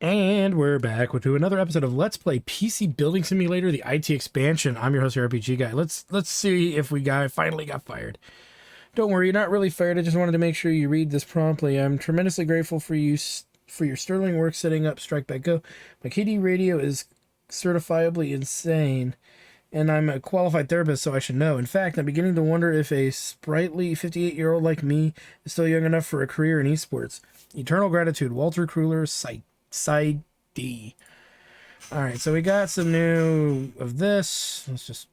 And we're back with another episode of Let's Play PC Building Simulator, the IT expansion. I'm your host, the RPG guy. Let's see if we finally got fired. Don't worry, you're not really fired. I just wanted to make sure you read this promptly. I'm tremendously grateful for you for your sterling work setting up Strike Back Go. My KD radio is certifiably insane, and I'm a qualified therapist, so I should know. In fact, I'm beginning to wonder if a sprightly 58-year-old like me is still young enough for a career in esports. Eternal gratitude, Walter Kruller, Side D. Alright, so we got some new of this. Let's just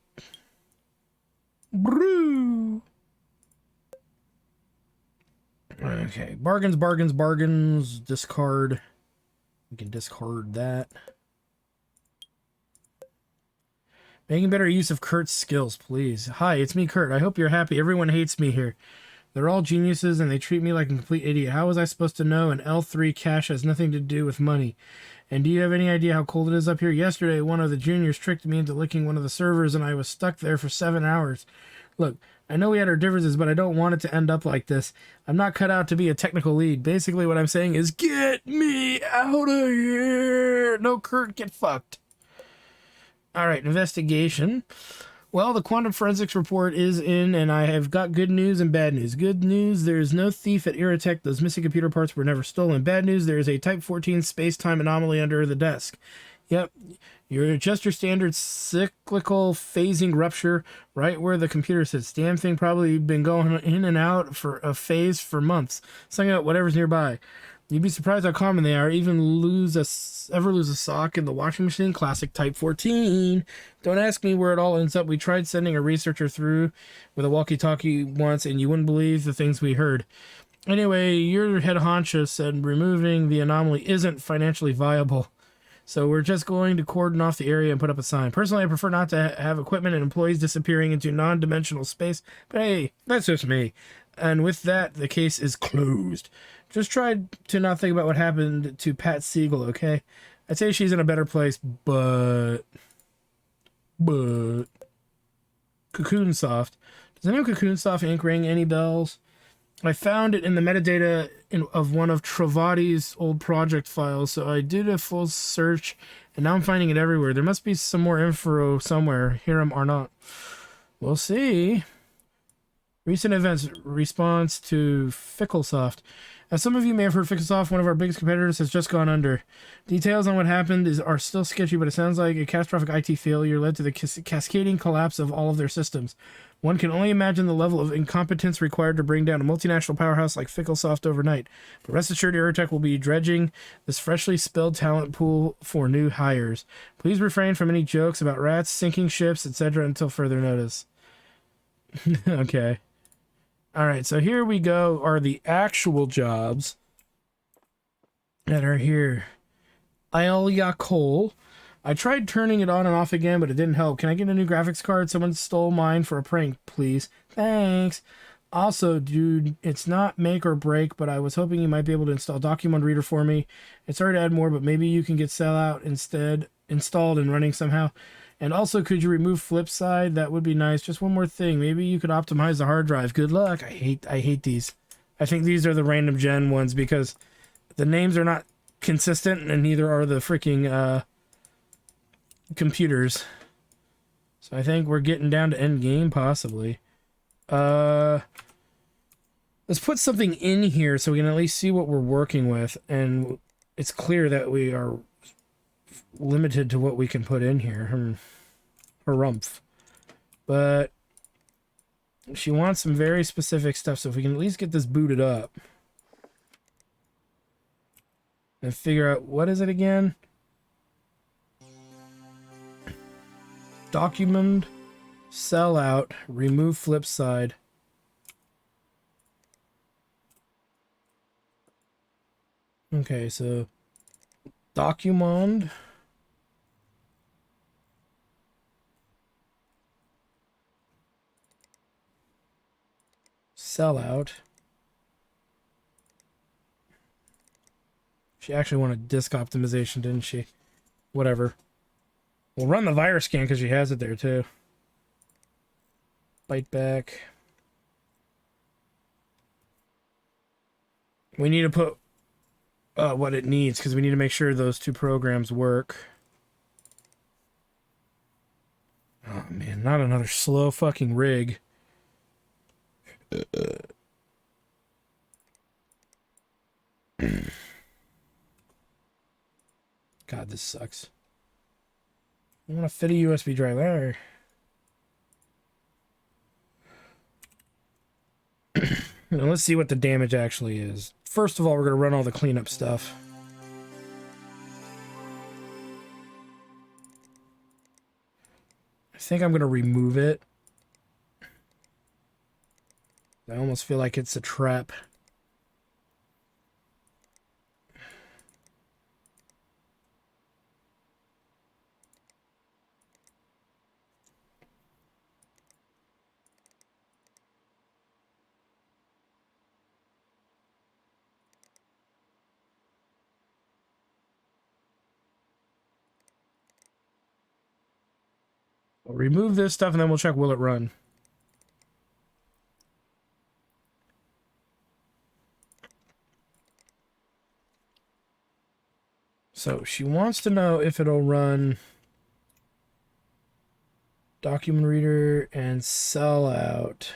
brew. Okay, bargains. Discard. We can discard that. Making better use of Kurt's skills, please. Hi, it's me, Kurt. I hope you're happy. Everyone hates me here. They're all geniuses and they treat me like a complete idiot. How was I supposed to know an L3 cache has nothing to do with money? And do you have any idea how cold it is up here? Yesterday, one of the juniors tricked me into licking one of the servers and I was stuck there for 7 hours. Look, I know we had our differences, but I don't want it to end up like this. I'm not cut out to be a technical lead. Basically, what I'm saying is, get me out of here! No, Kurt, get fucked. Alright, investigation. Well, the quantum forensics report is in, and I have got good news and bad news. Good news, there is no thief at Iritech. Those missing computer parts were never stolen. Bad news, there is a Type 14 space-time anomaly under the desk. Yep, you're just your standard cyclical phasing rupture right where the computer sits. Damn thing probably been going in and out for a phase for months, sucking out whatever's nearby. You'd be surprised how common they are. Even ever lose a sock in the washing machine. Classic Type 14. Don't ask me where it all ends up. We tried sending a researcher through with a walkie-talkie once, and you wouldn't believe the things we heard. Anyway, your head honcho said removing the anomaly isn't financially viable. So we're just going to cordon off the area and put up a sign. Personally, I prefer not to have equipment and employees disappearing into non-dimensional space. But hey, that's just me. And with that, the case is closed. Just try to not think about what happened to Pat Siegel, okay? I'd say she's in a better place, but Cocoon Soft. Does anyone Cocoon Soft Inc. ring any bells? I found it in the metadata of one of Travati's old project files, so I did a full search, and now I'm finding it everywhere. There must be some more info somewhere. Hiram or not. We'll see. Recent events response to Ficklesoft. As some of you may have heard, Ficklesoft, one of our biggest competitors, has just gone under. Details on what happened are still sketchy, but it sounds like a catastrophic IT failure led to the cascading collapse of all of their systems. One can only imagine the level of incompetence required to bring down a multinational powerhouse like Ficklesoft overnight. But rest assured, Aerotech will be dredging this freshly spilled talent pool for new hires. Please refrain from any jokes about rats, sinking ships, etc. until further notice. Okay. Alright, so here we go are the actual jobs that are here. Iolia Coal. I tried turning it on and off again, but it didn't help. Can I get a new graphics card? Someone stole mine for a prank, please. Thanks. Also, dude, it's not make or break, but I was hoping you might be able to install Document Reader for me. It's hard to add more, but maybe you can get Sellout instead installed and running somehow. And also, could you remove Flipside? That would be nice. Just one more thing. Maybe you could optimize the hard drive. Good luck. I hate these. I think these are the random gen ones because the names are not consistent and neither are the freaking computers. So I think we're getting down to end game possibly. Let's put something in here so we can at least see what we're working with, and it's clear that we are limited to what we can put in here. Harumph. But she wants some very specific stuff, so if we can at least get this booted up and figure out what is it again. Document, Sellout, remove Flipside. Okay, so Document, Sellout. She actually wanted disk optimization, didn't she? Whatever. We'll run the virus scan because she has it there too. Bite back. We need to put what it needs, because we need to make sure those two programs work. Oh man, not another slow fucking rig. God, this sucks. I want to fit a USB drive there. Now let's see what the damage actually is. First of all, we're going to run all the cleanup stuff. I think I'm going to remove it. I almost feel like it's a trap. We'll remove this stuff and then we'll check will it run. So she wants to know if it'll run document reader and sellout.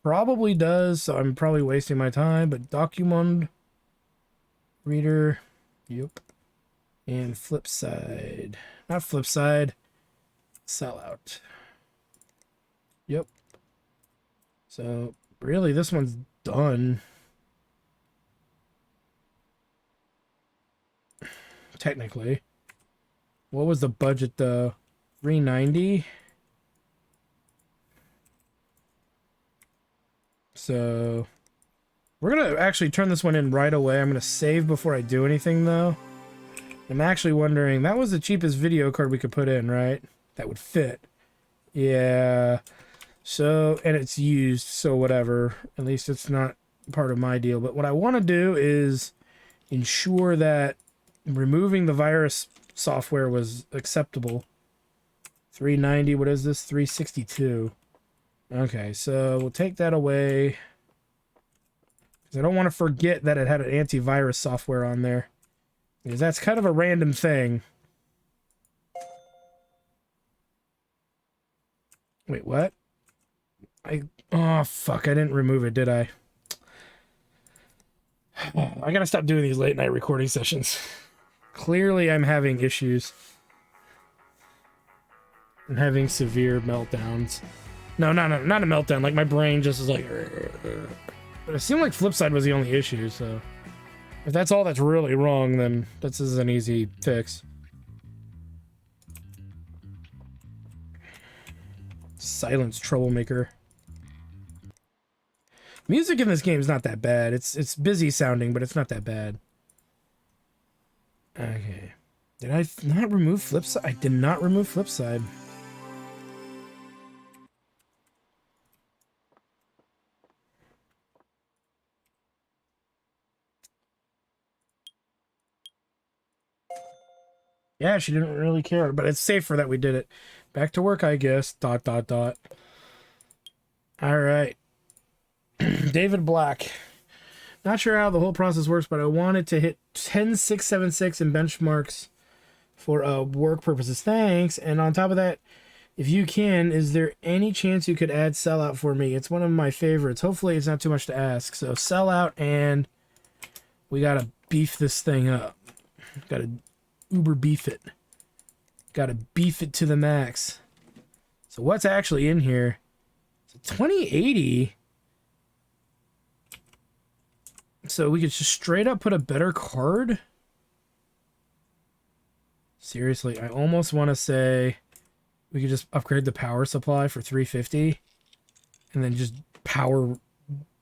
Probably does, so I'm probably wasting my time, but document reader, yep. And flip side. Not flip side, sellout. Yep. So really this one's done. Technically. What was the budget though? 390. So we're gonna actually turn this one in right away. I'm gonna save before I do anything though. I'm actually wondering, that was the cheapest video card we could put in, right? That would fit. Yeah. So, and it's used, so whatever. At least it's not part of my deal. But what I want to do is ensure that removing the virus software was acceptable. 390, what is this? 362. Okay, so we'll take that away. Because I don't want to forget that it had an antivirus software on there. Because that's kind of a random thing. Wait, what? Oh, fuck, I didn't remove it, did I? I gotta stop doing these late night recording sessions. Clearly, I'm having issues. I'm having severe meltdowns. No, not a meltdown. Like, my brain just is like... But it seemed like Flipside was the only issue, so... If that's all that's really wrong, then this is an easy fix. Silence troublemaker. Music in this game is not that bad. It's busy sounding, but it's not that bad. Okay. Did I not remove Flipside? I did not remove Flipside. Yeah, she didn't really care, but it's safer that we did it. Back to work, I guess. ... All right. David Black. Not sure how the whole process works, but I wanted to hit 10676 in benchmarks for work purposes. Thanks. And on top of that, if you can, is there any chance you could add sellout for me? It's one of my favorites. Hopefully it's not too much to ask. So sellout, and we gotta beef this thing up. Gotta uber beef it. Gotta beef it to the max. So what's actually in here? So 2080. So we could just straight up put a better card. Seriously, I almost want to say we could just upgrade the power supply for 350 and then just power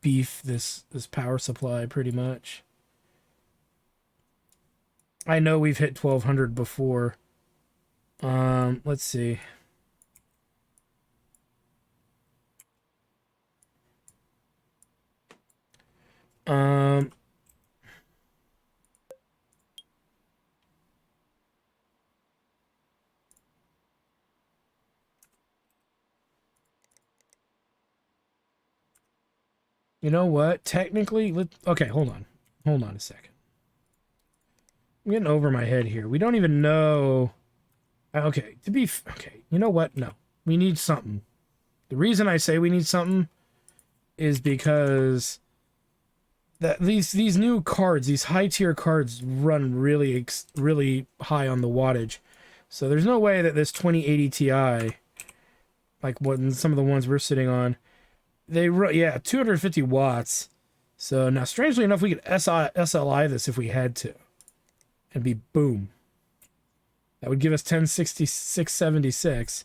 beef this power supply pretty much. I know we've hit 1200 before. Let's see. You know what? Technically, okay, hold on. Hold on a second. I'm getting over my head here. We don't even know. Okay, okay, you know what? No, we need something. The reason I say we need something is because that these new cards, these high tier cards, run really high on the wattage. So there's no way that this 2080 Ti, like some of the ones we're sitting on, they run 250 watts. So now, strangely enough, we could SLI this if we had to, and be boom. That would give us 106676.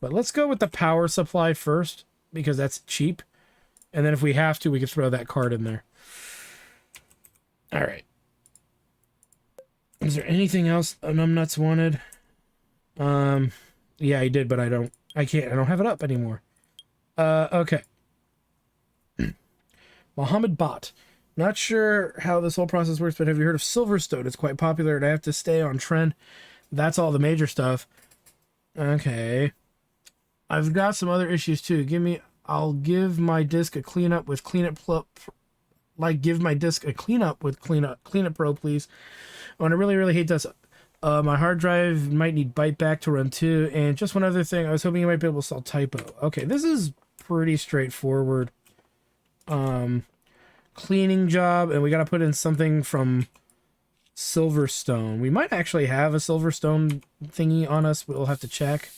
But let's go with the power supply first, because that's cheap. And then if we have to, we could throw that card in there. All right. Is there anything else Numbnuts wanted? Yeah, he did, but I don't have it up anymore. Okay. Mohammed Bot. Not sure how this whole process works, but have you heard of Silverstone? It's quite popular, and I have to stay on trend. That's all the major stuff. Okay. I've got some other issues too. I'll give my disk a cleanup with Cleanup give my disk a cleanup with Cleanup Pro, please. Oh, and I really hate this. My hard drive might need Byte Back to run too. And just one other thing, I was hoping you might be able to solve typo. Okay, this is pretty straightforward. Cleaning job, and we gotta put in something from Silverstone. We might actually have a Silverstone thingy on us, but we'll have to check.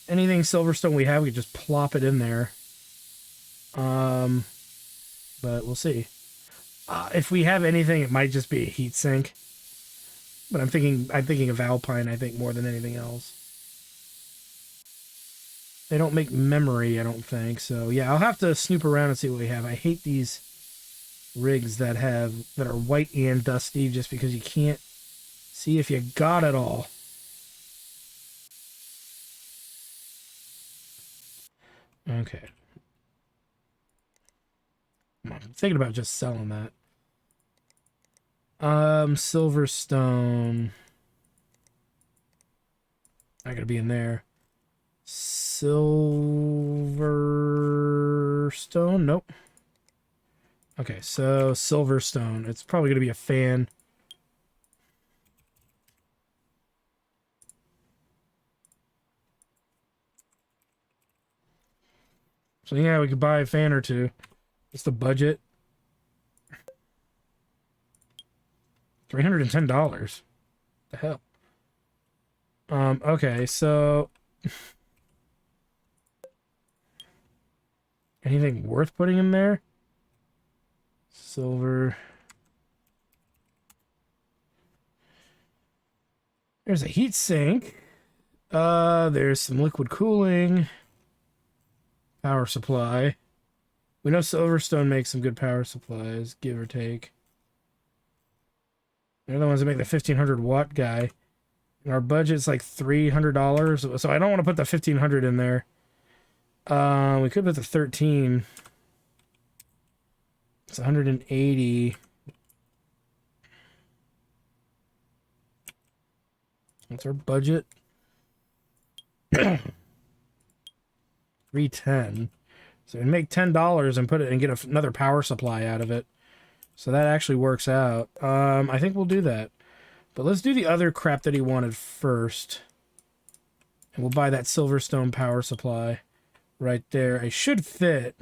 Anything Silverstone we have, we just plop it in there. But we'll see. If we have anything, it might just be a heatsink. But I'm thinking of Alpine, I think, more than anything else. They don't make memory, I don't think. So yeah, I'll have to snoop around and see what we have. I hate these rigs that are white and dusty just because you can't see if you got it all. Okay. I'm thinking about just selling that. Silverstone. I gotta be in there. Silverstone? Nope. Okay, so Silverstone. It's probably gonna be a fan. So yeah, we could buy a fan or two. What's the budget? $310. The hell? Okay, so anything worth putting in there? Silver. There's a heat sink. There's some liquid cooling. Power supply. We know Silverstone makes some good power supplies, give or take. They're the ones that make the 1500 watt guy. And our budget's like $300, so I don't want to put the 1500 in there. We could put the 13. It's 180. What's our budget? 310. So we make $10 and put it and get another power supply out of it. So that actually works out. I think we'll do that. But let's do the other crap that he wanted first. And we'll buy that Silverstone power supply right there. It should fit.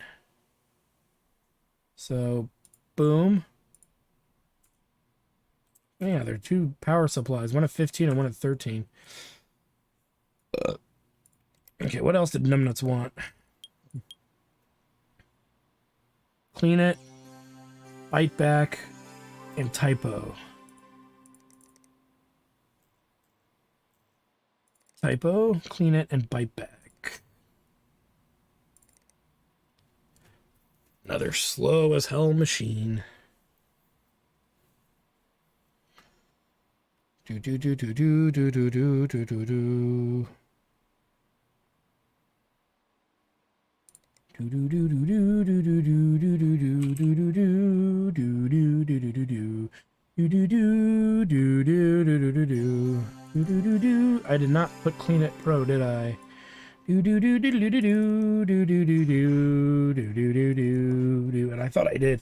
So, boom. Yeah, there are two power supplies. One at 15 and one at 13. Okay, what else did Numbnuts want? Clean it. Byte Back. And typo. Typo, clean it, and Byte Back. Another slow as hell machine. Do do do do do do do do do do do. Do do do do do do do do do do do do do do do do do do do. Do do do do do do do do do do do do. I did not put Clean It Pro, did I? Do do do do do do do do do do do do do do do. And I thought I did.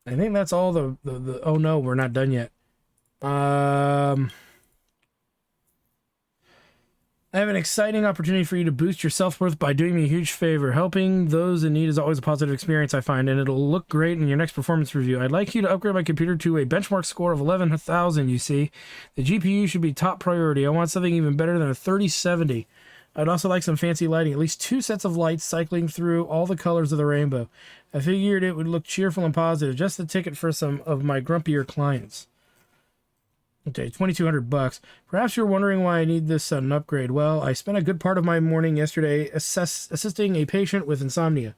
I think that's all the oh no, we're not done yet. I have an exciting opportunity for you to boost your self-worth by doing me a huge favor. Helping those in need is always a positive experience, I find, and it'll look great in your next performance review. I'd like you to upgrade my computer to a benchmark score of 11,000, you see. The GPU should be top priority. I want something even better than a 3070. I'd also like some fancy lighting, at least 2 sets of lights cycling through all the colors of the rainbow. I figured it would look cheerful and positive, just the ticket for some of my grumpier clients. Okay, 2,200 bucks. Perhaps you're wondering why I need this sudden upgrade. Well, I spent a good part of my morning yesterday assisting a patient with insomnia.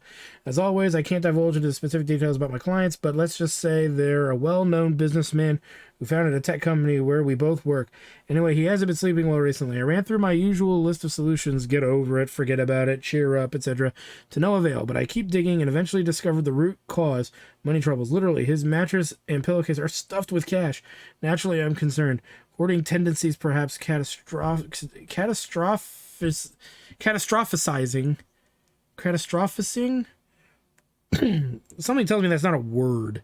As always, I can't divulge into the specific details about my clients, but let's just say they're a well-known businessman who founded a tech company where we both work. Anyway, he hasn't been sleeping well recently. I ran through my usual list of solutions: get over it, forget about it, cheer up, etc., to no avail, but I keep digging and eventually discovered the root cause: money troubles. Literally, his mattress and pillowcase are stuffed with cash. Naturally, I'm concerned. Hoarding tendencies, perhaps catastrophizing. Something tells me that's not a word.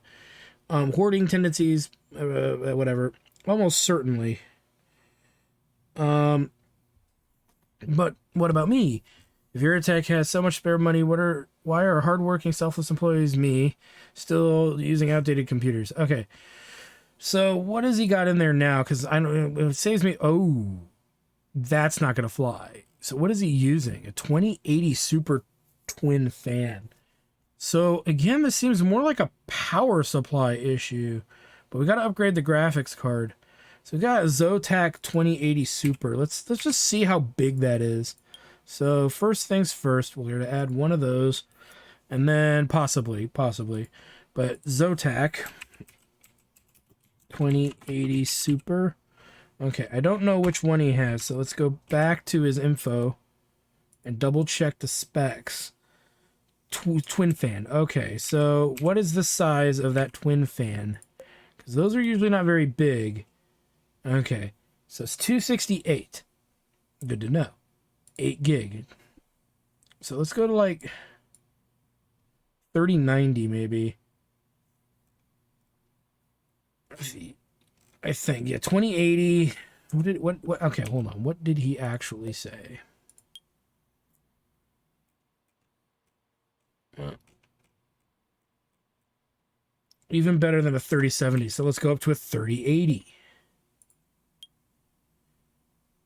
Hoarding tendencies, whatever. Almost certainly. But what about me? If Veritech has so much spare money, why are hardworking, selfless employees, me, still using outdated computers? Okay. So what has he got in there now? Because I know it saves me. Oh, that's not gonna fly. So what is he using? A 2080 Super Twin fan. So again, this seems more like a power supply issue, but we got to upgrade the graphics card. So we got a Zotac 2080 Super. Let's just see how big that is. So first things first, we're going to add one of those, and then possibly, but Zotac 2080 Super. Okay, I don't know which one he has, so let's go back to his info and double check the specs. Twin fan. Okay, so what is the size of that twin fan? Because those are usually not very big. Okay, so it's 268. Good to know. 8 gig. So let's go to like 3090 maybe. I think, yeah, 2080. What okay, hold on. What did he actually say? Even better than a 3070. So let's go up to a 3080.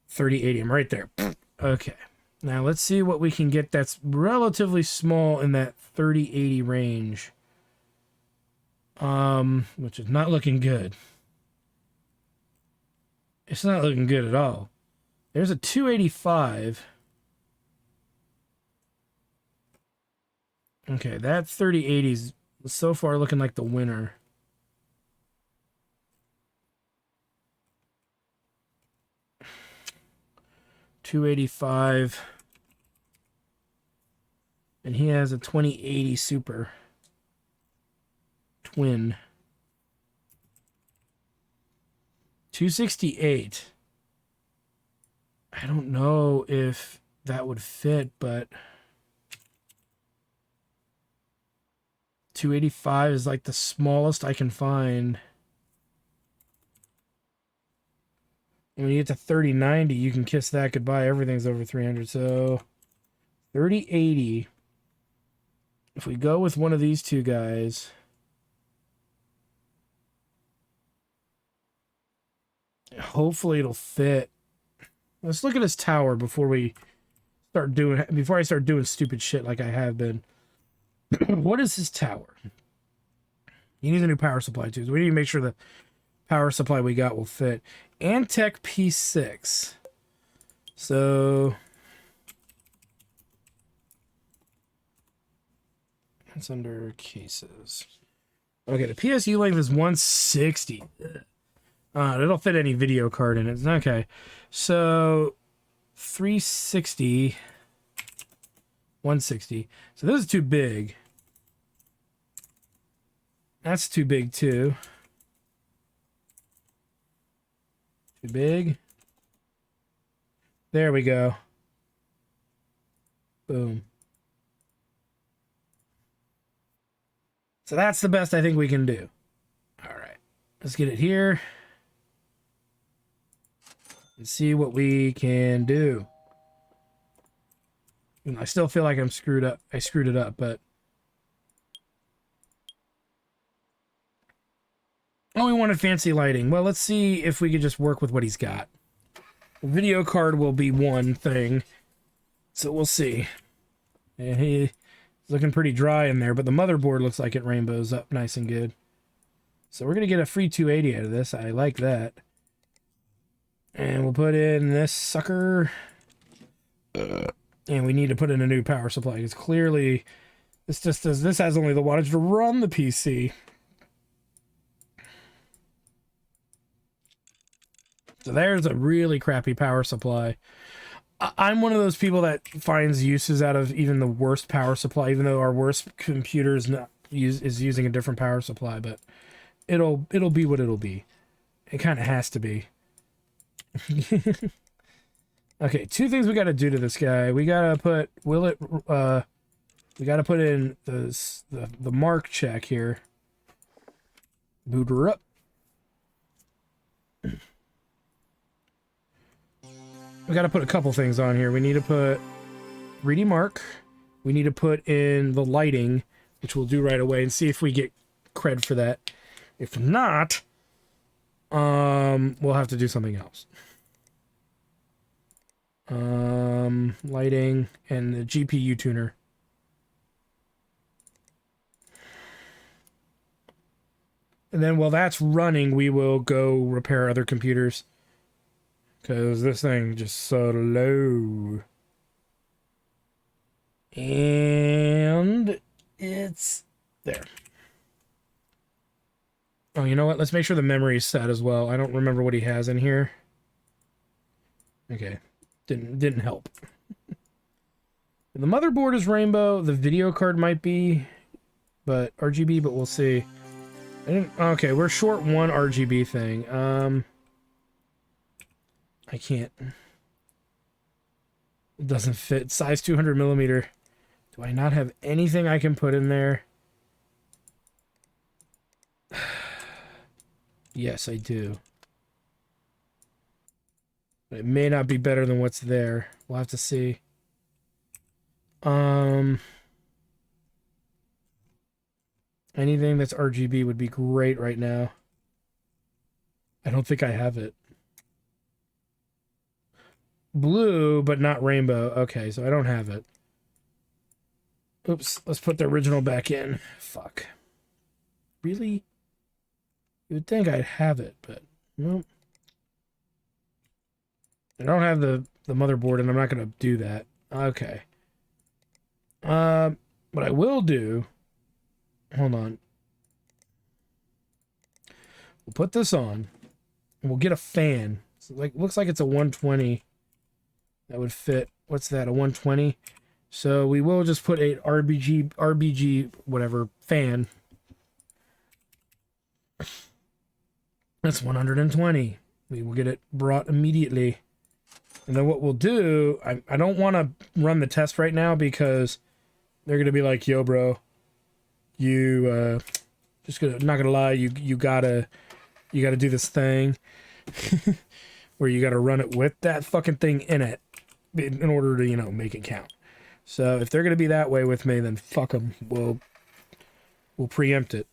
3080. I'm right there. Okay. Now let's see what we can get that's relatively small in that 3080 range. Which is not looking good. It's not looking good at all. There's a 285. Okay, that 3080 is so far looking like the winner. $285. And he has a 2080 Super Twin. 268. I don't know if that would fit, but 285 is like the smallest I can find. And when you get to 3090, you can kiss that goodbye. Everything's over 300. So 3080. If we go with one of these two guys, hopefully it'll fit. Let's look at his tower before I start doing stupid shit like I have been. What is his tower? He needs a new power supply too. So we need to make sure the power supply we got will fit. Antec P6. So it's under cases. Okay, the PSU length is 160. It'll fit any video card in it. Okay, so 360, 160. So this is too big. That's too big too. Too big. There we go. Boom. So that's the best I think we can do. All right, let's get it here and see what we can do. And I still feel like I'm screwed up. I screwed it up, but... Oh, we wanted fancy lighting. Well, let's see if we could just work with what he's got. The video card will be one thing, so we'll see. And he's looking pretty dry in there, but the motherboard looks like it rainbows up nice and good. So we're going to get a free 280 out of this. I like that. And we'll put in this sucker. And we need to put in a new power supply, because clearly this just does, this has only the wattage to run the PC. So there's a really crappy power supply. I'm one of those people that finds uses out of even the worst power supply, even though our worst computer is using a different power supply, but it'll be what it'll be. It kind of has to be. Okay, two things we got to do to this guy. We got to put we got to put in the mark check here. Boot her up. We got to put a couple things on here. We need to put 3D mark. We need to put in the lighting, which we'll do right away, and see if we get cred for that. If not, we'll have to do something else. Lighting and the GPU tuner. And then while that's running, we will go repair other computers. Because this thing just so low. And it's there. Oh, you know what? Let's make sure the memory is set as well. I don't remember what he has in here. Okay. Didn't help. The motherboard is rainbow. The video card might be, but RGB, but we'll see. Okay, we're short one RGB thing. I can't. It doesn't fit. Size 200 millimeter. Do I not have anything I can put in there? Yes, I do. But it may not be better than what's there. We'll have to see. Anything that's RGB would be great right now. I don't think I have it. Blue, but not rainbow. Okay, so I don't have it. Oops, let's put the original back in. Fuck. Really? You would think I'd have it, but nope. I don't have the motherboard, and I'm not going to do that. Okay. What I will do... Hold on. We'll put this on, and we'll get a fan. So, like, looks like it's a 120. That would fit. What's that? A 120? So we will just put a RBG, whatever, fan. That's 120. We will get it brought immediately. And then what we'll do, I don't want to run the test right now because they're going to be like, yo, bro, you, not going to lie, you gotta do this thing where you got to run it with that fucking thing in it in order to, you know, make it count. So if they're going to be that way with me, then fuck them. We'll preempt it.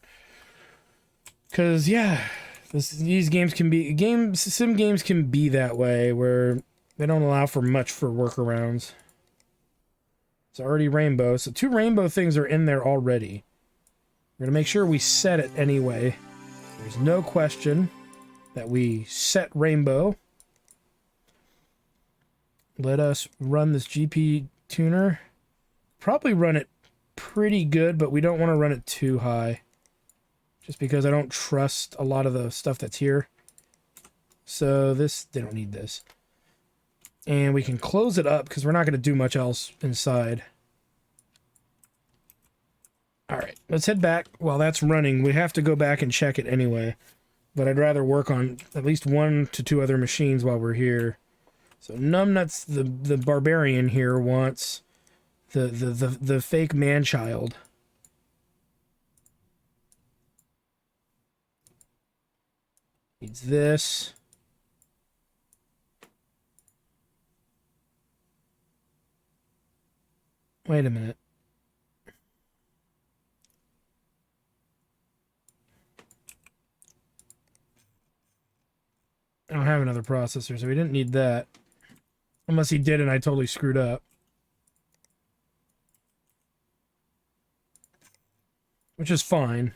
Because, yeah, these games can be... Sim games can be that way, where they don't allow for much for workarounds. It's already rainbow. So 2 rainbow things are in there already. We're going to make sure we set it anyway. There's no question that we set rainbow. Let us run this GP tuner. Probably run it pretty good, but we don't want to run it too high. Just because I don't trust a lot of the stuff that's here. So this, they don't need this. And we can close it up because we're not going to do much else inside. Alright, let's head back. While that's running, we have to go back and check it anyway. But I'd rather work on at least 1 to 2 other machines while we're here. So Numbnuts, the barbarian here, wants the fake man-child. Needs this. Wait a minute. I don't have another processor, so we didn't need that. Unless he did and I totally screwed up. Which is fine.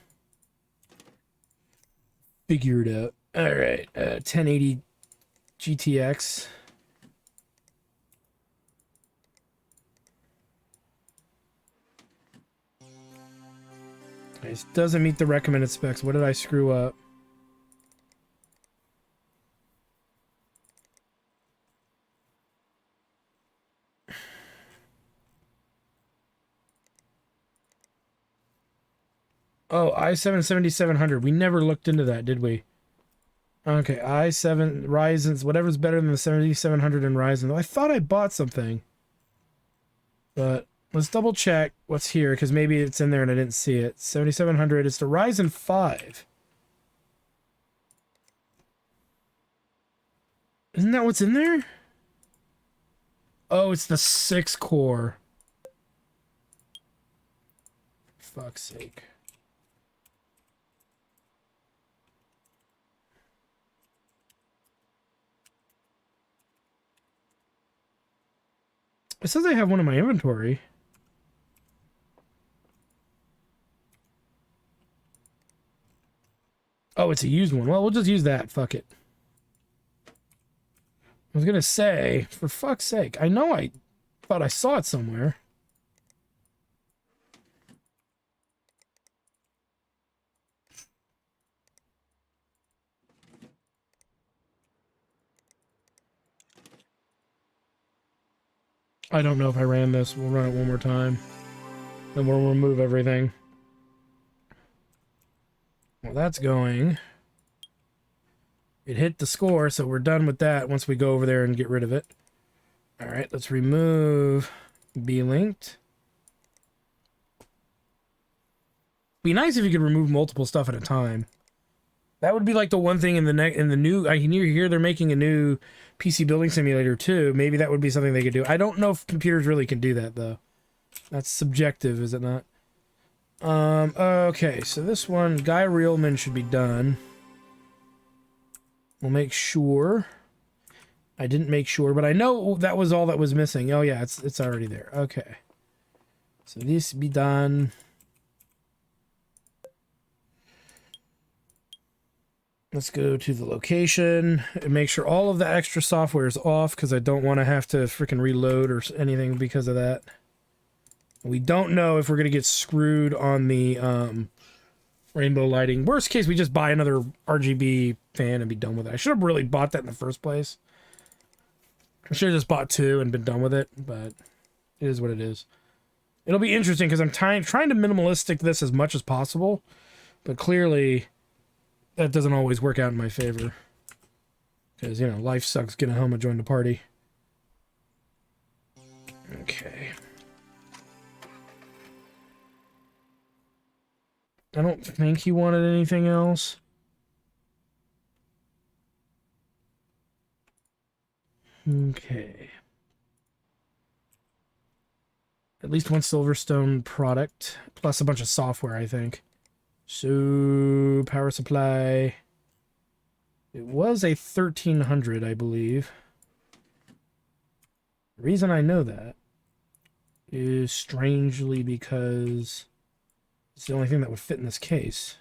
Figure it out. Alright, 1080 GTX. This doesn't meet the recommended specs. What did I screw up? Oh, i7-7700. We never looked into that, did we? Okay, i7 Ryzen's, whatever's better than the 7700 in Ryzen. I thought I bought something. But let's double check what's here, because maybe it's in there and I didn't see it. 7700 is the Ryzen 5. Isn't that what's in there? Oh, it's the 6 core. For fuck's sake. It says I have one in my inventory. Oh, it's a used one. Well, we'll just use that. Fuck it. I was gonna say, for fuck's sake, I know I thought I saw it somewhere. I don't know if I ran this. We'll run it one more time. Then we'll remove everything. Well, that's going. It hit the score, so we're done with that once we go over there and get rid of it. Alright, let's remove B-linked. Be nice if you could remove multiple stuff at a time. That would be like the one thing in the new. I can hear they're making a new PC building simulator too. Maybe that would be something they could do. I don't know if computers really can do that though. That's subjective, is it not? Okay, so this one, Guy Reelman should be done. We'll make sure. I didn't make sure, but I know that was all that was missing. Oh yeah, it's already there. Okay. So this be done. Let's go to the location and make sure all of the extra software is off because I don't want to have to freaking reload or anything because of that. We don't know if we're going to get screwed on the rainbow lighting. Worst case, we just buy another RGB fan and be done with it. I should have really bought that in the first place. I should have just bought two and been done with it, but it is what it is. It'll be interesting because I'm trying to minimalistic this as much as possible, but clearly that doesn't always work out in my favor. Because, you know, life sucks, get home and join the party. Okay. I don't think he wanted anything else. Okay. At least one Silverstone product, plus a bunch of software, I think. So, power supply. It was a 1300, I believe. The reason I know that is strangely because it's the only thing that would fit in this case.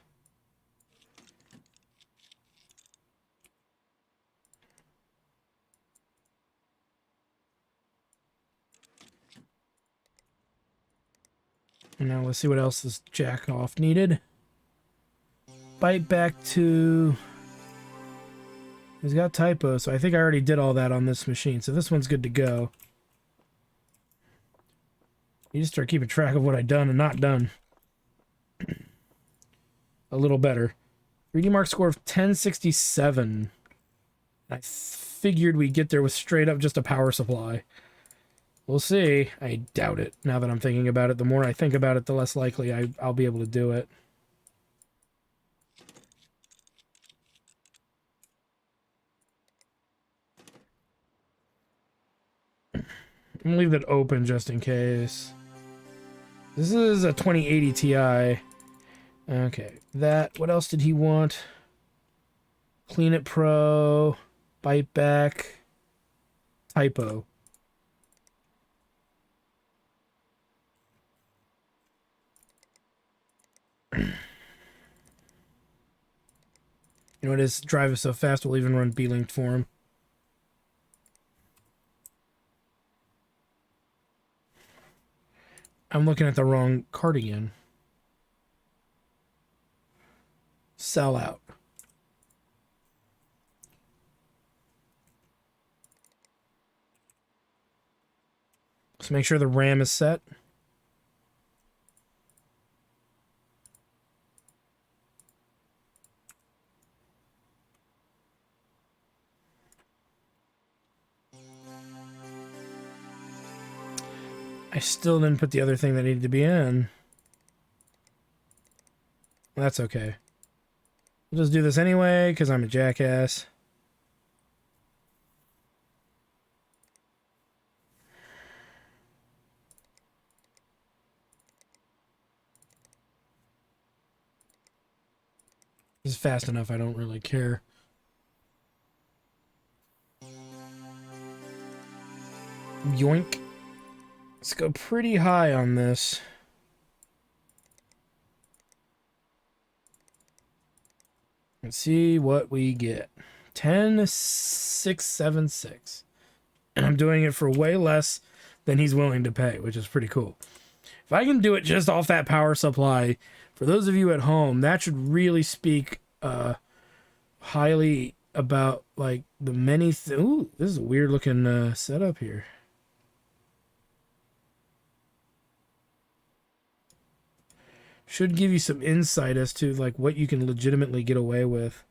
And now let's see what else this jack off needed. Byte back to... He's got typo, so I think I already did all that on this machine. So this one's good to go. You just start keeping track of what I've done and not done. A little better. 3D Mark score of 1067. I figured we'd get there with straight up just a power supply. We'll see. I doubt it. Now that I'm thinking about it, the more I think about it, the less likely I'll be able to do it. I'm gonna leave that open just in case. This is a 2080 Ti. Okay, that. What else did he want? Clean It Pro, Bite Back, Typo. You know what is? Drive is so fast, we'll even run B-Link for him. I'm looking at the wrong card again. Sell out. Let's make sure the RAM is set. I still didn't put the other thing that needed to be in. That's okay. We'll just do this anyway, because I'm a jackass. This is fast enough, I don't really care. Yoink. Let's go pretty high on this. Let's see what we get. 10,676. And I'm doing it for way less than he's willing to pay, which is pretty cool. If I can do it just off that power supply, for those of you at home, that should really speak highly about like the many. Ooh, this is a weird looking setup here. Should give you some insight as to like what you can legitimately get away with.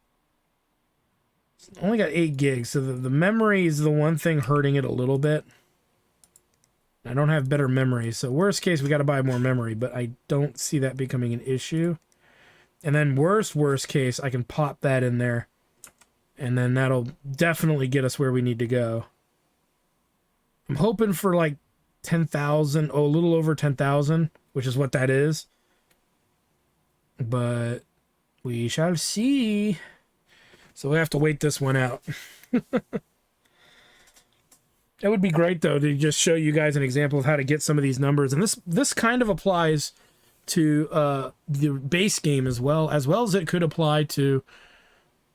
It's only got 8 gigs, so the memory is the one thing hurting it a little bit. I don't have better memory, so worst case we got to buy more memory, but I don't see that becoming an issue. And then worst case, I can pop that in there, and then that'll definitely get us where we need to go. I'm hoping for like 10,000, a little over 10,000, which is what that is. But we shall see. So we have to wait this one out. It would be great, though, to just show you guys an example of how to get some of these numbers. And this kind of applies to the base game as well as it could apply to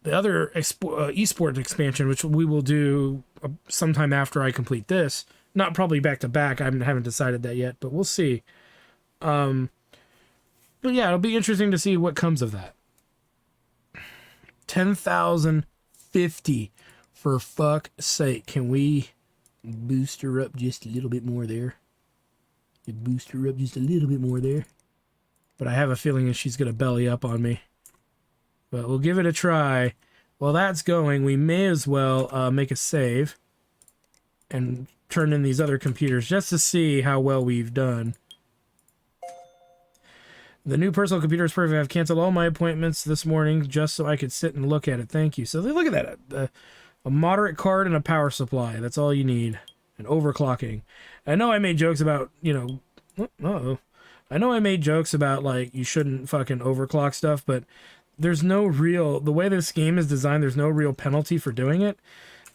the other esports expansion, which we will do sometime after I complete this. Not probably back to back. I haven't decided that yet, but we'll see. But yeah, it'll be interesting to see what comes of that. 10,050 for fuck's sake. Can we boost her up just a little bit more there? Boost her up just a little bit more there. But I have a feeling that she's going to belly up on me. But we'll give it a try. While that's going, we may as well make a save and turn in these other computers just to see how well we've done. The new personal computer is perfect. I've canceled all my appointments this morning just so I could sit and look at it. Thank you. So look at that. A moderate card and a power supply. That's all you need. And overclocking. I know I made jokes about, I know I made jokes about, like, you shouldn't fucking overclock stuff, but there's no real... The way this game is designed, there's no real penalty for doing it,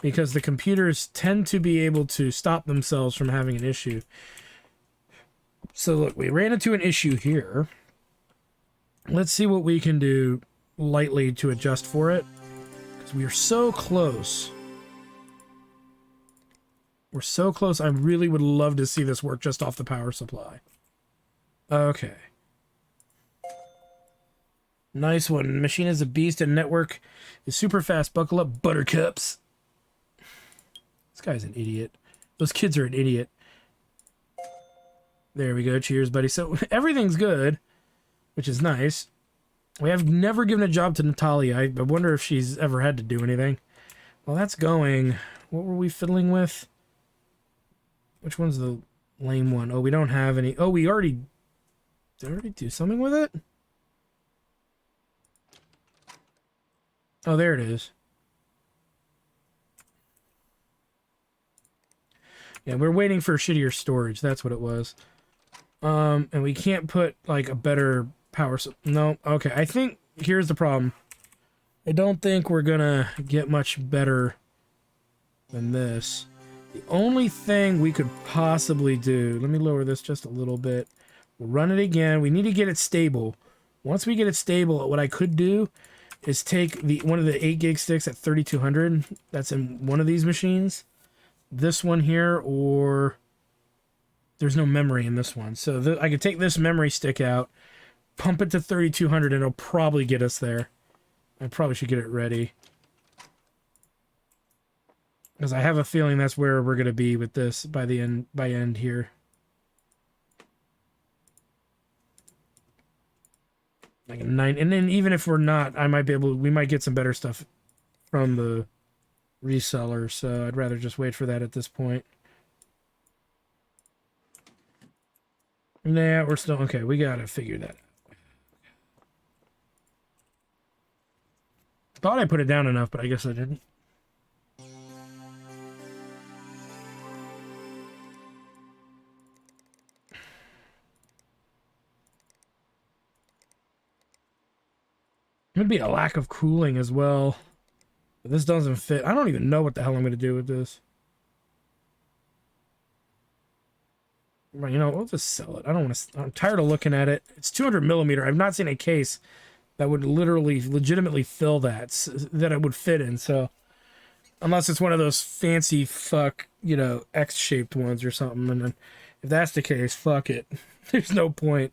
because the computers tend to be able to stop themselves from having an issue. So, look, we ran into an issue here. Let's see what we can do lightly to adjust for it, because we are so close. We're so close. I really would love to see this work just off the power supply. Okay. Nice one. Machine is a beast and network is super fast. Buckle up, buttercups. This guy's an idiot. Those kids are an idiot. There we go. Cheers, buddy. So everything's good, which is nice. We have never given a job to Natalia. I wonder if she's ever had to do anything. Well, that's going. What were we fiddling with? Which one's the lame one? Oh, we don't have any. Oh, we already... Did I already do something with it? Oh, there it is. Yeah, we're waiting for shittier storage. That's what it was. And we can't put like a better power. No, okay. I think here's the problem. I don't think we're gonna get much better than this. The only thing we could possibly do. Let me lower this just a little bit. We'll run it again. We need to get it stable. Once we get it stable, what I could do is take one of the 8 gig sticks at 3200. That's in one of these machines. This one here, or there's no memory in this one. So I could take this memory stick out, pump it to 3200, and it'll probably get us there. I probably should get it ready. Because I have a feeling that's where we're going to be with this by end here. Like a 9, and then even if we're not, we might get some better stuff from the reseller, so I'd rather just wait for that at this point. Nah, we're still okay. We gotta figure that out. Thought I put it down enough, but I guess I didn't. Could be a lack of cooling as well. But this doesn't fit. I don't even know what the hell I'm going to do with this. Well, you know, we'll just sell it. I don't want to. I'm tired of looking at it. It's 200 millimeter. I've not seen a case that would legitimately fill that it would fit in. So, unless it's one of those fancy fuck, you know, X-shaped ones or something. And then if that's the case, fuck it. There's no point.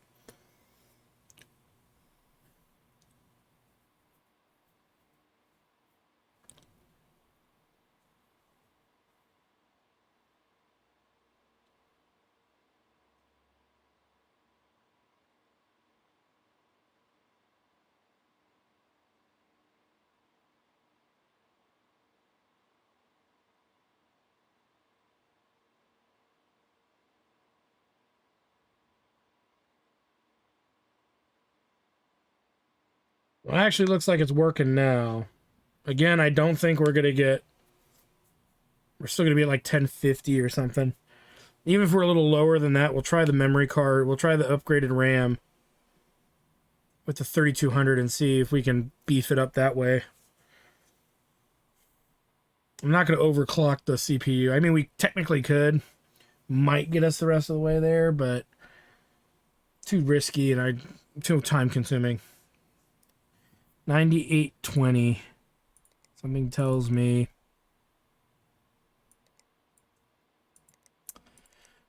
Well, it actually looks like it's working now. Again, I don't think we're going to get... We're still going to be at like 1050 or something. Even if we're a little lower than that, we'll try the memory card. We'll try the upgraded RAM with the 3200 and see if we can beef it up that way. I'm not going to overclock the CPU. I mean, we technically could. Might get us the rest of the way there, but too risky and too time consuming. 9820. Something tells me.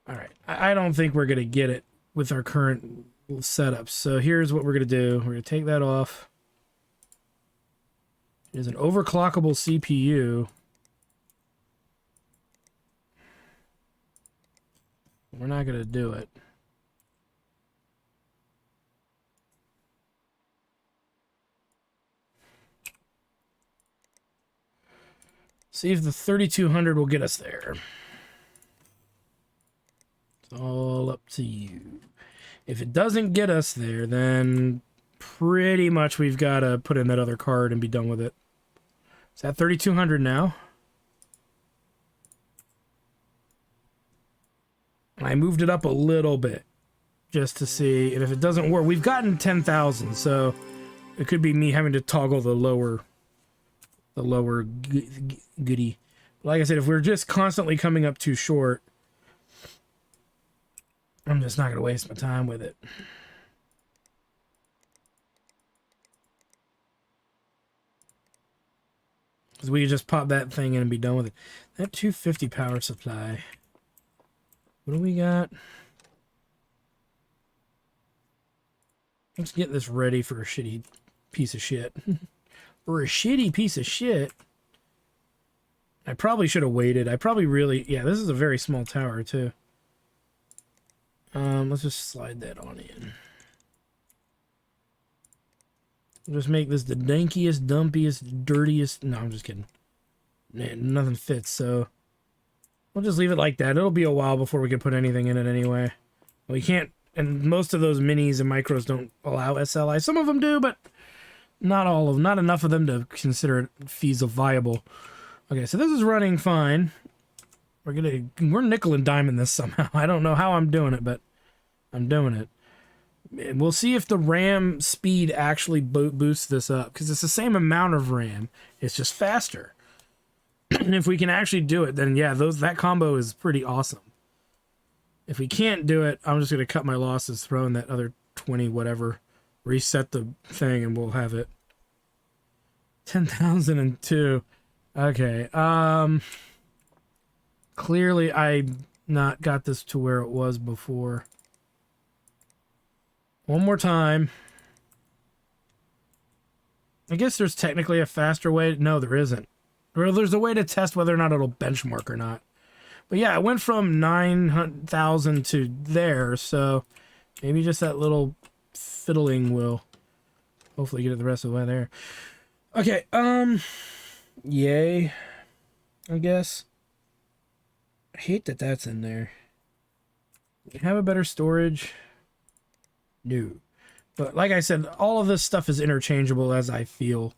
All right. I don't think we're going to get it with our current setup. So here's what we're going to do. We're going to take that off. There's an overclockable CPU. We're not going to do it. See if the 3200 will get us there. It's all up to you. If it doesn't get us there, then pretty much we've got to put in that other card and be done with it. It's at 3200 now. I moved it up a little bit just to see, and if it doesn't work, we've gotten 10,000, so it could be me having to toggle the lower goodie. Like I said, if we're just constantly coming up too short, I'm just not going to waste my time with it. Because we just pop that thing in and be done with it. That 250 power supply. What do we got? Let's get this ready for a shitty piece of shit. For a shitty piece of shit. I probably should have waited. I probably really... Yeah, this is a very small tower, too. Let's just slide that on in. We'll just make this the dankiest, dumpiest, dirtiest... No, I'm just kidding. Man, nothing fits, so... We'll just leave it like that. It'll be a while before we can put anything in it anyway. We can't... And most of those minis and micros don't allow SLI. Some of them do, but not all of them. Not enough of them to consider it feasible viable. Okay, so this is running fine. We're nickel and diming this somehow. I don't know how I'm doing it, but I'm doing it. And we'll see if the RAM speed actually boosts this up, because it's the same amount of RAM. It's just faster. And if we can actually do it, then yeah, that combo is pretty awesome. If we can't do it, I'm just going to cut my losses, throw in that other 20 whatever, reset the thing, and we'll have it. 10,002. Okay. Clearly I not got this to where it was before. One more time. I guess there's technically a faster way. No, there isn't. Or there's a way to test whether or not it'll benchmark or not. But yeah, it went from 9,000 to there, so maybe just that little fiddling will hopefully get it the rest of the way there. Okay, yay, I guess. I hate that that's in there. Have a better storage? No. But like I said, all of this stuff is interchangeable as I feel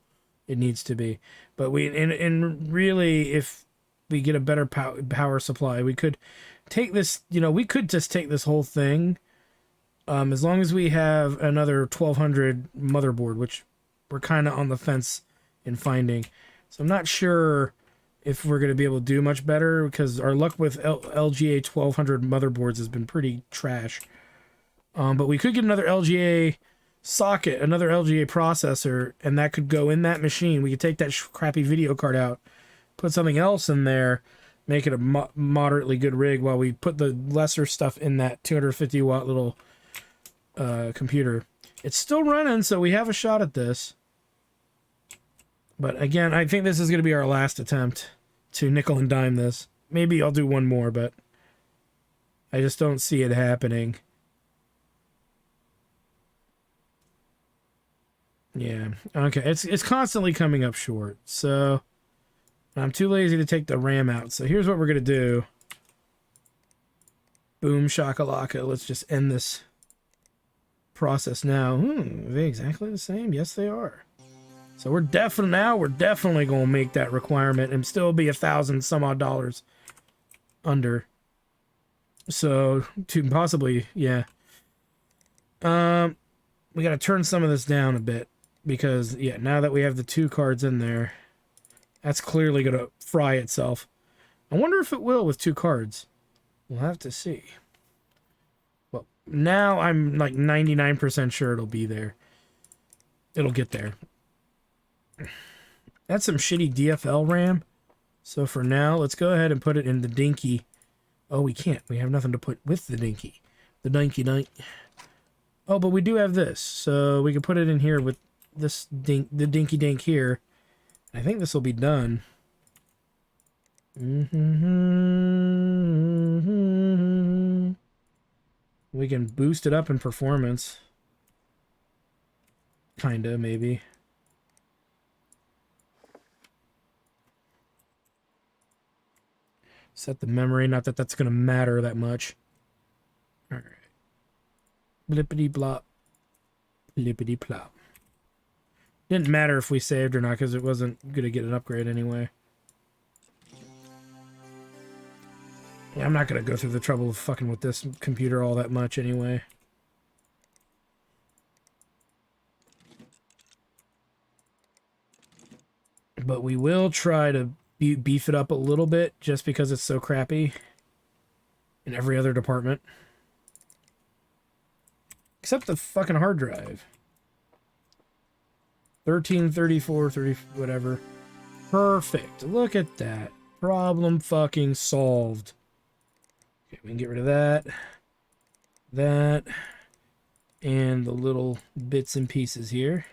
it needs to be. But and really, if we get a better power supply, we could take this, we could just take this whole thing, as long as we have another 1200 motherboard, which we're kind of on the fence in finding. So I'm not sure if we're going to be able to do much better, because our luck with LGA 1200 motherboards has been pretty trash. But we could get another LGA socket, another LGA processor, and that could go in that machine. We could take that crappy video card out, put something else in there, make it a moderately good rig, while we put the lesser stuff in that 250 watt little computer. It's still running, so we have a shot at this. But again, I think this is going to be our last attempt to nickel and dime this. Maybe I'll do one more, but I just don't see it happening. Yeah, okay, it's constantly coming up short, so I'm too lazy to take the RAM out. So here's what we're going to do. Boom shakalaka. Let's just end this process now. Are they exactly the same? Yes, they are. So we're definitely going to make that requirement and still be $1,000 some odd dollars under. So to possibly, yeah. We got to turn some of this down a bit, because yeah, now that we have the 2 cards in there, that's clearly going to fry itself. I wonder if it will with 2 cards. We'll have to see. Well, now I'm like 99% sure it'll be there. It'll get there. That's some shitty DFL RAM. So for now, let's go ahead and put it in the dinky. Oh, we can't. We have nothing to put with the dinky. The dinky dink. Oh, but we do have this. So we can put it in here with this the dinky dink here. I think this will be done. We can boost it up in performance. Kinda, maybe. Set the memory, not that that's going to matter that much. Alright. Blippity blop. Blippity plop. Didn't matter if we saved or not, because it wasn't going to get an upgrade anyway. Yeah, I'm not going to go through the trouble of fucking with this computer all that much anyway. But we will try to beef it up a little bit, just because it's so crappy in every other department. Except the fucking hard drive. 1334, 30, whatever. Perfect. Look at that. Problem fucking solved. Okay, we can get rid of that. That. And the little bits and pieces here.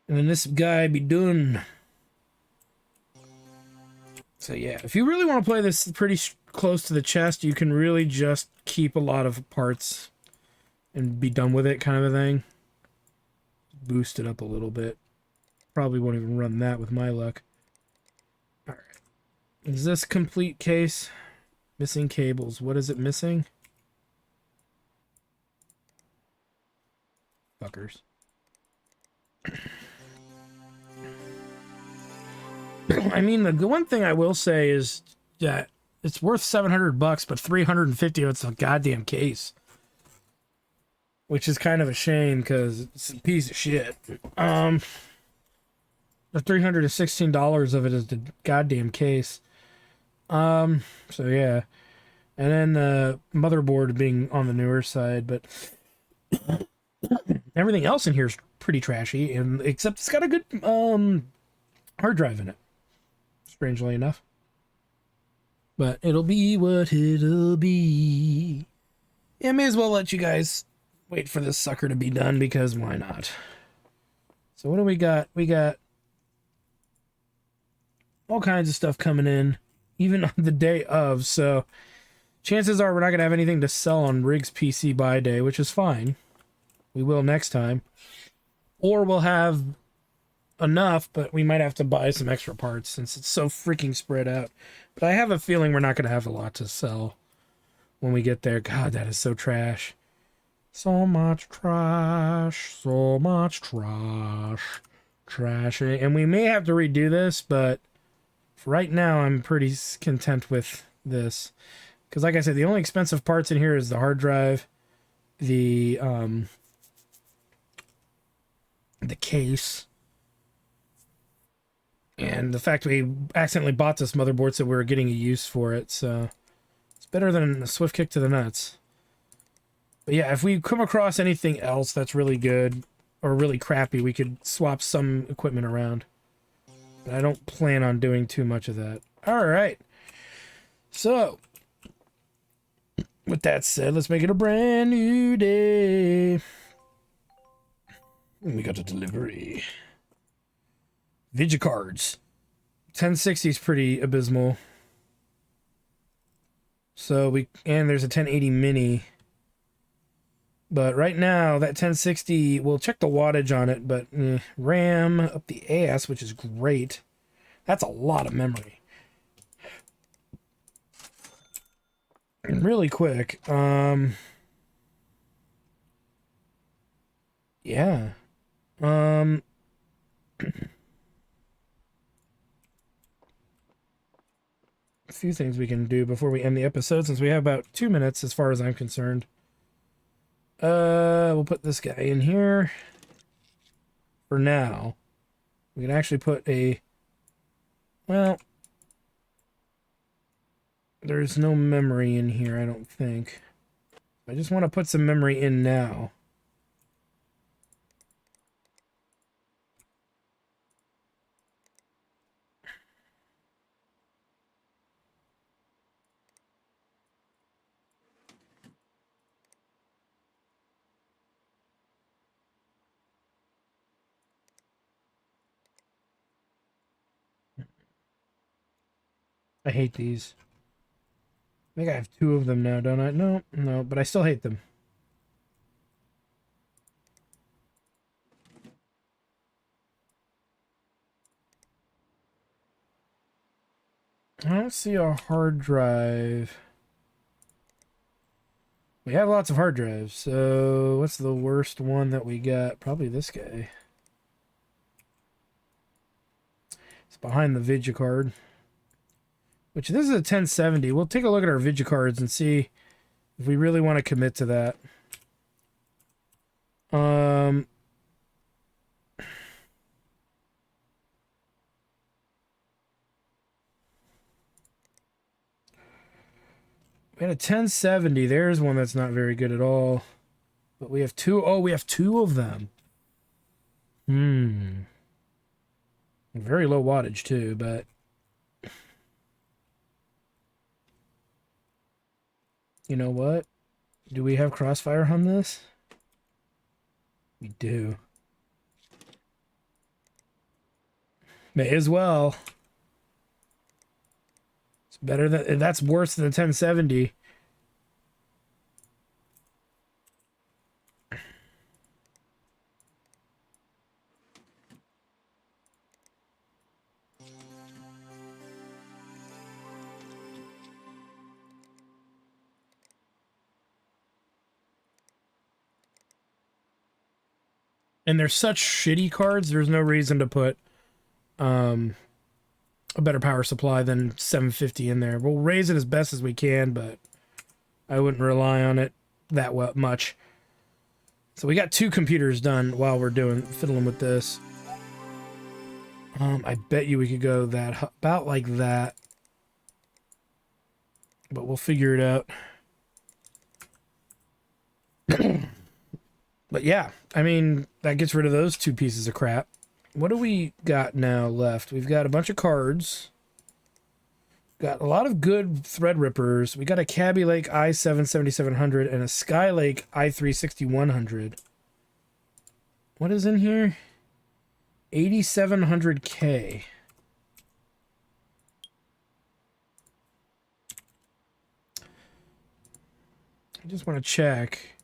And then this guy be done. So yeah, if you really want to play this pretty close to the chest, you can really just keep a lot of parts and be done with it, kind of a thing. Boost it up a little bit. Probably won't even run that with my luck. Alright. Is this complete case? Missing cables. What is it missing? Fuckers. I mean, the one thing I will say is that it's worth $700, but 350 of it's a goddamn case, which is kind of a shame because it's a piece of shit. The $316 of it is the goddamn case. So yeah, and then the motherboard being on the newer side, but everything else in here is pretty trashy, and except it's got a good hard drive in it. Strangely enough. But it'll be what it'll be. Yeah, may as well let you guys wait for this sucker to be done because why not? So what do we got? We got all kinds of stuff coming in, even on the day of. So chances are we're not going to have anything to sell on Rig's PC buy day, which is fine. We will next time. Or we'll have enough, but we might have to buy some extra parts since it's so freaking spread out. But I have a feeling we're not going to have a lot to sell when we get there. God, that is so trash. So much trash. So much trash. Trash. And we may have to redo this, but for right now, I'm pretty content with this. Because like I said, the only expensive parts in here is the hard drive, the case, and the fact we accidentally bought this motherboard so we were getting a use for it. So it's better than a swift kick to the nuts. But yeah, if we come across anything else that's really good or really crappy, we could swap some equipment around. But I don't plan on doing too much of that. All right. So with that said, let's make it a brand new day. We got a delivery. Vigicards. 1060 is pretty abysmal. So and there's a 1080 mini. But right now, that 1060, we'll check the wattage on it, but RAM up the ass, which is great. That's a lot of memory. And really quick, yeah. A few things we can do before we end the episode, since we have about 2 minutes as far as I'm concerned. We'll put this guy in here for now. We can actually put well, there's no memory in here, I don't think. I just want to put some memory in now. I hate these. I think I have 2 of them now, don't I? No, but I still hate them. I don't see a hard drive. We have lots of hard drives, so what's the worst one that we got? Probably this guy. It's behind the Vigicard. Which, this is a 1070. We'll take a look at our Vigicards and see if we really want to commit to that. We had a 1070. There's one that's not very good at all. But we have 2. Oh, we have 2 of them. Very low wattage, too, but... You know what? Do we have Crossfire on this? We do. May as well. It's better than... That's worse than the 1070. And they're such shitty cards, there's no reason to put a better power supply than 750 in there. We'll raise it as best as we can, but I wouldn't rely on it that much. So we got 2 computers done while we're fiddling with this. I bet you we could go about like that, but we'll figure it out. But yeah, I mean, that gets rid of those 2 pieces of crap. What do we got now left? We've got a bunch of cards. Got a lot of good Threadrippers. We got a Kaby Lake i7 7700 and a Skylake i3 6100. What is in here? 8700K. I just want to check.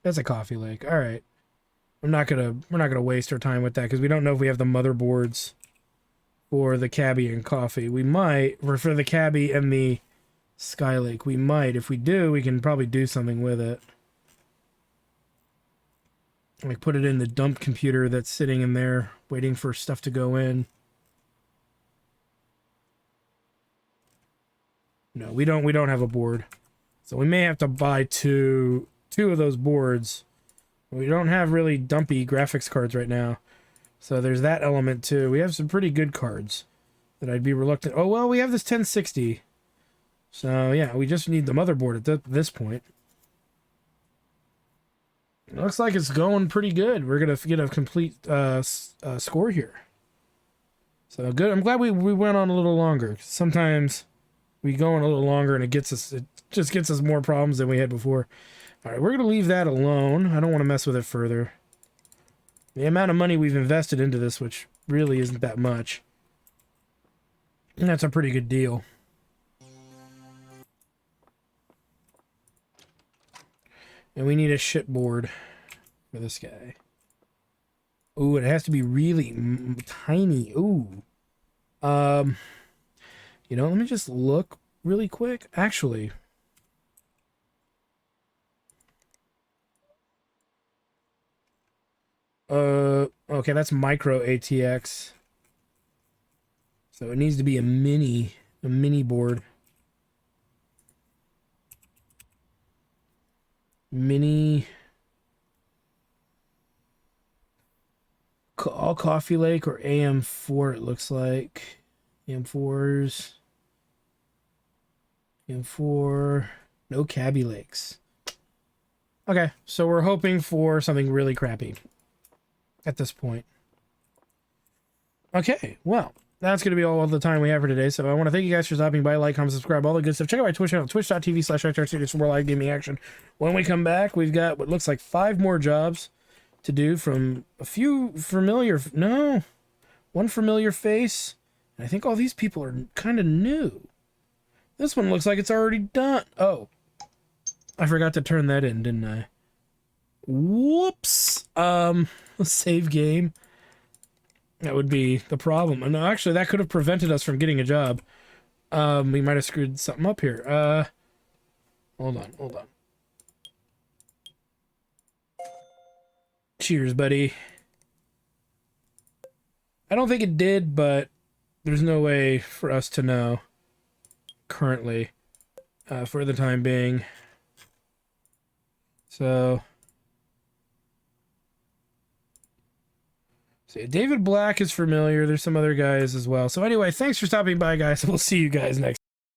That's a Coffee Lake. All right. We're not gonna waste our time with that because we don't know if we have the motherboards for the Kaby and Coffee. We might, or for the Kaby and the Skylake. We might. If we do, we can probably do something with it. Like put it in the dump computer that's sitting in there waiting for stuff to go in. No, we don't have a board. So we may have to buy two of those boards. We don't have really dumpy graphics cards right now. So there's that element too. We have some pretty good cards that I'd be reluctant. Oh, well, we have this 1060. So yeah, we just need the motherboard at this point. It looks like it's going pretty good. We're going to get a complete score here. So good. I'm glad we went on a little longer. Sometimes we go on a little longer and it just gets us more problems than we had before. All right, we're going to leave that alone. I don't want to mess with it further. The amount of money we've invested into this, which really isn't that much. And that's a pretty good deal. And we need a shit board for this guy. Ooh, it has to be really tiny. Ooh. You know, let me just look really quick. Actually, okay, that's micro ATX. So it needs to be a mini board. Mini. All Coffee Lake or AM4, it looks like. AM4s. AM4. No Kaby Lakes. Okay, so we're hoping for something really crappy at this point. Okay, well, that's going to be all the time we have for today. So I want to thank you guys for stopping by. Like, comment, subscribe, all the good stuff. Check out my Twitch channel, twitch.tv/RTRCDS for more live gaming action. When we come back, we've got what looks like 5 more jobs to do from a few familiar... No, one familiar face. And I think all these people are kind of new. This one looks like it's already done. Oh, I forgot to turn that in, didn't I? Whoops. Save game. That would be the problem. And actually, that could have prevented us from getting a job. We might have screwed something up here. Hold on. Cheers, buddy. I don't think it did, but there's no way for us to know currently, for the time being. So David Black is familiar. There's some other guys as well. So anyway, thanks for stopping by, guys. We'll see you guys next